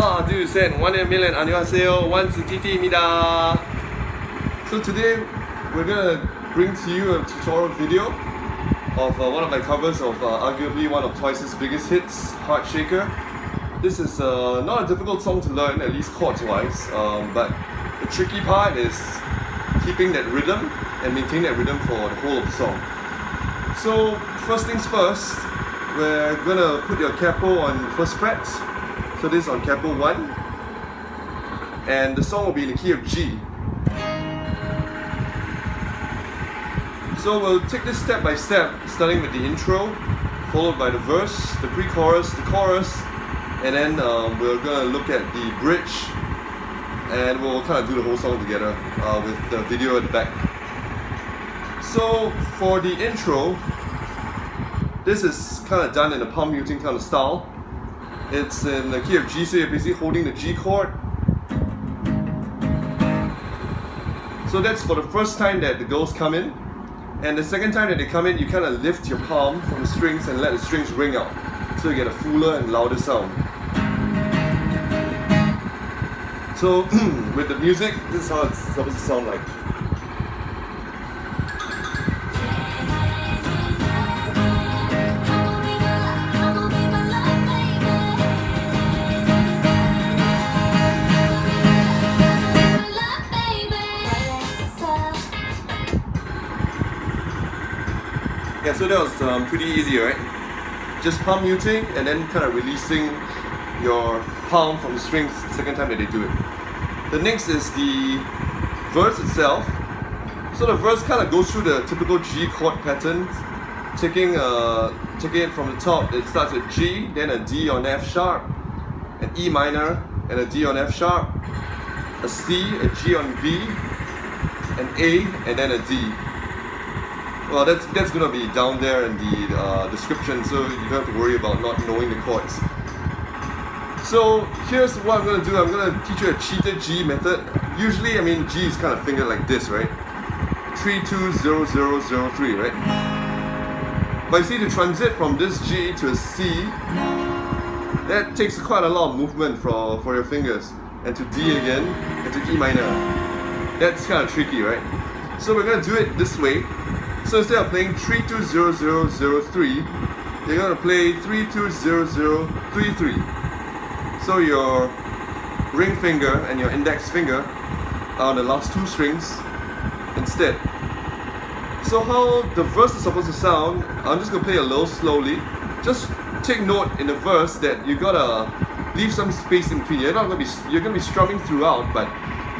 Am Dsus D, 1 in a million. 안녕하세요. 1스 DD입니다. So today we're gonna bring to you a tutorial video of one of my covers of arguably one of Twice's biggest hits, Heart Shaker. This is not a difficult song to learn, at least chords wise, but the tricky part is keeping that rhythm and maintaining that rhythm for the whole of the song. So first things first, we're gonna put your capo on the first fret. So this is on capo 1, and the song will be in the key of G. So we'll take this step by step, starting with the intro, followed by the verse, the pre-chorus, the chorus, and then we're gonna look at the bridge, and we'll kind of do the whole song together with the video at the back. So for the intro, this is kind of done in a palm muting kind of style. It's in the key of G, so you're basically holding the G chord. So that's for the first time that the girls come in. And the second time that they come in, you kind of lift your palm from the strings and let the strings ring out. So you get a fuller and louder sound. So with the music, this is how it's supposed to sound like. Yeah, so that was pretty easy, right? Just palm muting and then kind of releasing your palm from the strings the second time that they do it. The next is the verse itself. So the verse kind of goes through the typical G chord pattern, taking it from the top. It starts with G, then a D on F sharp, an E minor, and a D on F sharp, a C, a G on B, an A, and then a D. Well, that's gonna be down there in the description, so you don't have to worry about not knowing the chords. So here's what I'm gonna do. I'm gonna teach you a cheated G method. Usually, I mean, G is kind of fingered like this, right? 3 2 0 0 0 3, right? But you see, to transit from this G to a C, that takes quite a lot of movement for your fingers, and to D again, and to E minor. That's kind of tricky, right? So we're gonna do it this way. So instead of playing 3 2 0 0 0 3, you're gonna play 3 2 0 0 3 3. So your ring finger and your index finger are on the last two strings instead. So how the verse is supposed to sound, I'm just gonna play a little slowly. Just take note in the verse that you gotta leave some space in between. You're gonna be strumming throughout, but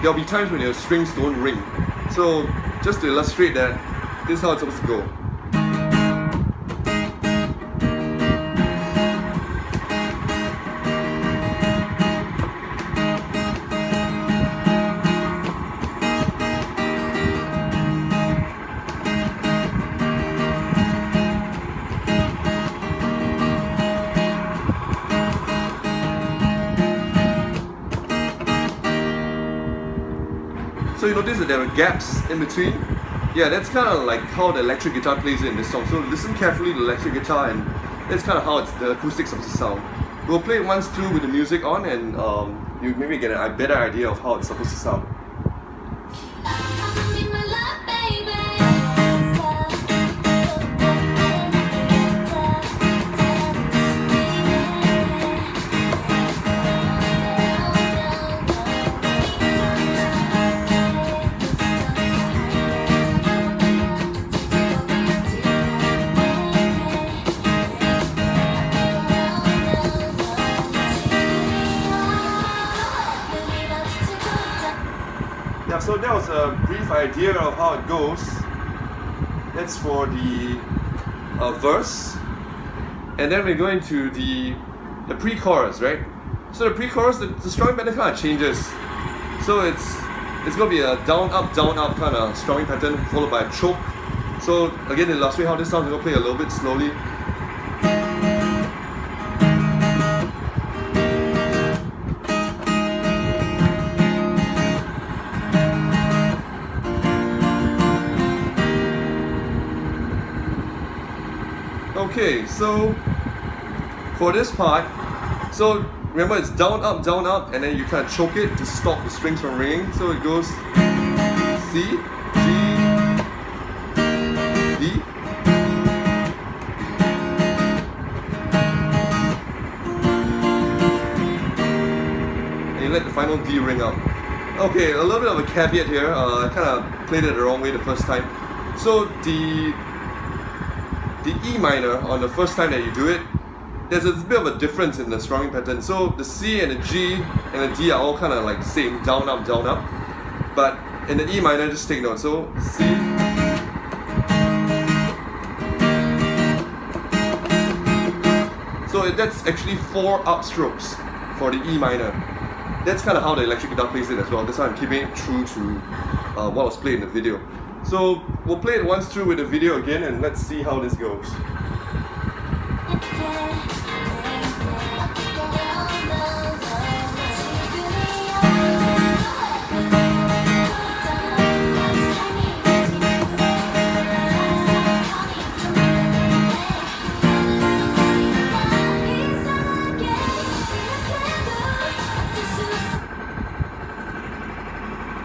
there'll be times when your strings don't ring. So just to illustrate that, this is how it's supposed to go. So you notice that there are gaps in between. Yeah, that's kind of like how the electric guitar plays in this song. So listen carefully to the electric guitar, and that's kind of how the acoustic supposed to sound. We'll play it once through with the music on, and you maybe get a better idea of how it's supposed to sound. Yeah, so that was a brief idea of how it goes. That's for the verse, and then we're going to the pre-chorus, right? So the pre-chorus, the strumming pattern kind of changes. So it's gonna be a down up kind of strumming pattern followed by a choke. So again, to illustrate how this sounds, we're gonna play a little bit slowly. Okay, so for this part, so remember it's down, up, and then you kind of choke it to stop the strings from ringing. So it goes C, G, D. And you let the final D ring out. Okay, a little bit of a caveat here. I kind of played it the wrong way the first time. So the E minor on the first time that you do it, there's a bit of a difference in the strumming pattern. So the C and the G and the D are all kind of like same, down, up, down, up. But in the E minor, just take note. So C, so that's actually 4 upstrokes for the E minor. That's kind of how the electric guitar plays it as well. That's why I'm keeping it true to what was played in the video. So we'll play it once through with the video again, and let's see how this goes.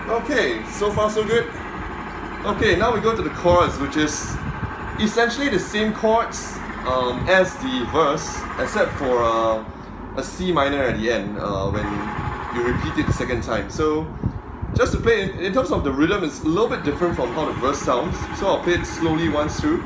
Okay, so far so good. Okay, now we go to the chorus, which is essentially the same chords as the verse, except for a C minor at the end when you repeat it the second time. So just to play, in terms of the rhythm, it's a little bit different from how the verse sounds. So I'll play it slowly once through.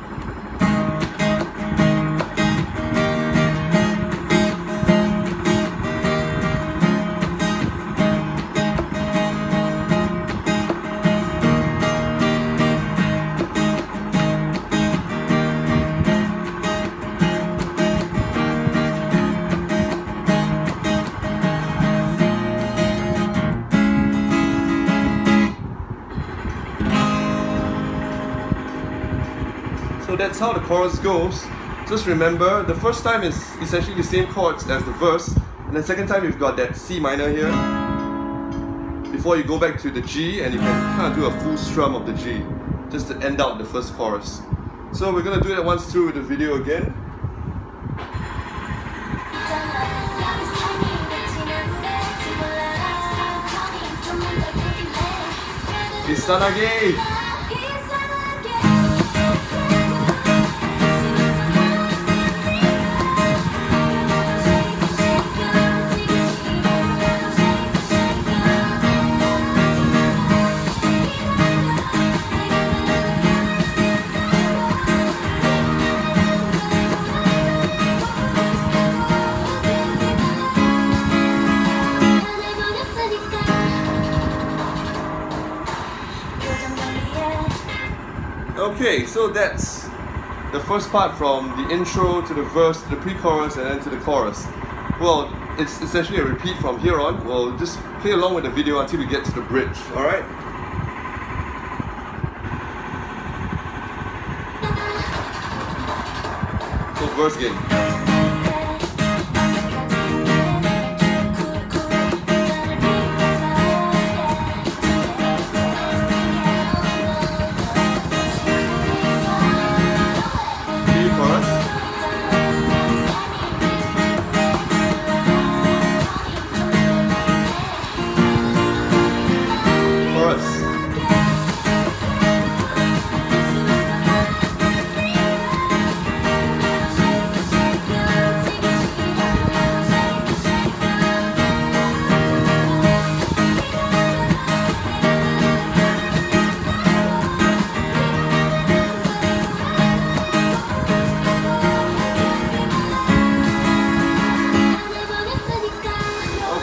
So that's how the chorus goes. Just remember, the first time is essentially the same chords as the verse, and the second time you've got that C minor here, before you go back to the G, and you can kind of do a full strum of the G, just to end out the first chorus. So we're going to do that once through with the video again. 비슷하게. Okay, so that's the first part from the intro to the verse, to the pre-chorus, and then to the chorus. Well, it's essentially a repeat from here on. We'll just play along with the video until we get to the bridge, alright? So verse again.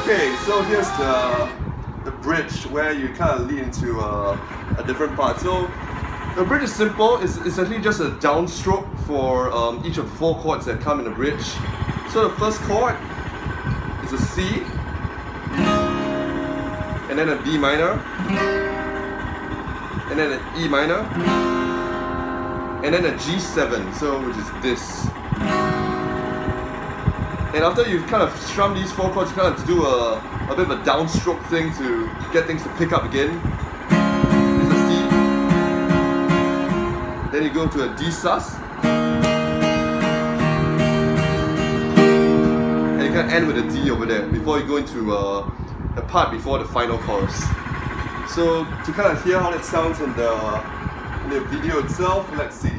Okay, so here's the bridge where you kind of lead into a different part. So the bridge is simple. It's essentially just a downstroke for each of the 4 chords that come in the bridge. So the first chord is a C, and then a B minor, and then an E minor, and then a G7, so which is this. And after you've kind of strummed these 4 chords, you kind of do a bit of a downstroke thing to get things to pick up again. Here's a C. Then you go to a D sus. And you can end with a D over there before you go into the part before the final chorus. So to kind of hear how it sounds in the video itself, let's see.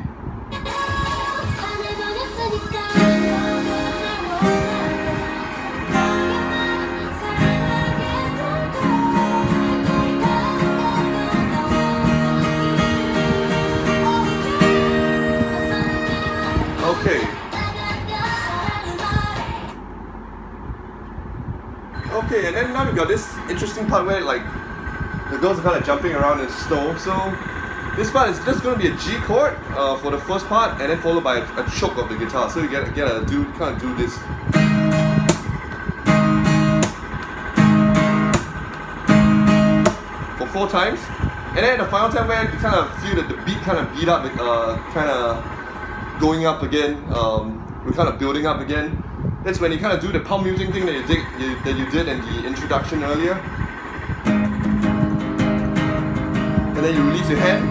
Okay, and then now we got this interesting part where like the girls are kind of jumping around in snow. So this part is just going to be a G chord for the first part, and then followed by a choke of the guitar. So you kind of do this. For 4 times, and then the final time where you kind of feel that the beat kind of beat up, kind of going up again. We're kind of building up again. That's when you kind of do the palm muting thing that you did in the introduction earlier. And then you release your hand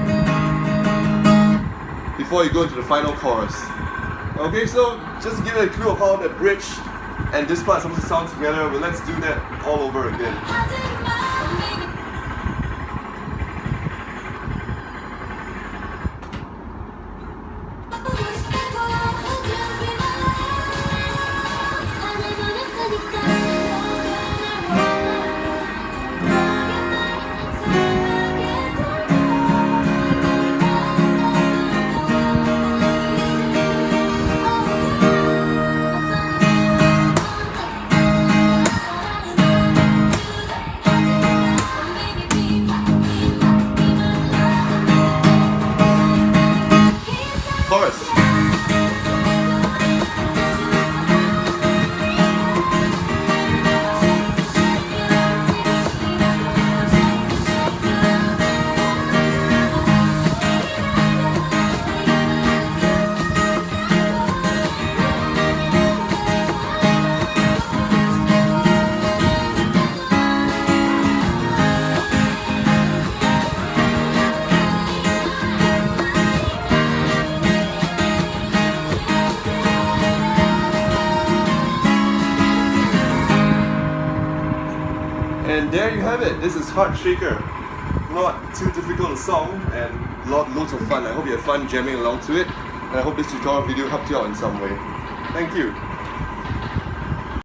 before you go into the final chorus. Okay, so just to give you a clue of how the bridge and this part supposed to sound together, well, let's do that all over again. Chorus. And there you have it. This is Heart Shaker. Not too difficult a song and loads of fun. I hope you had fun jamming along to it. And I hope this tutorial video helped you out in some way. Thank you.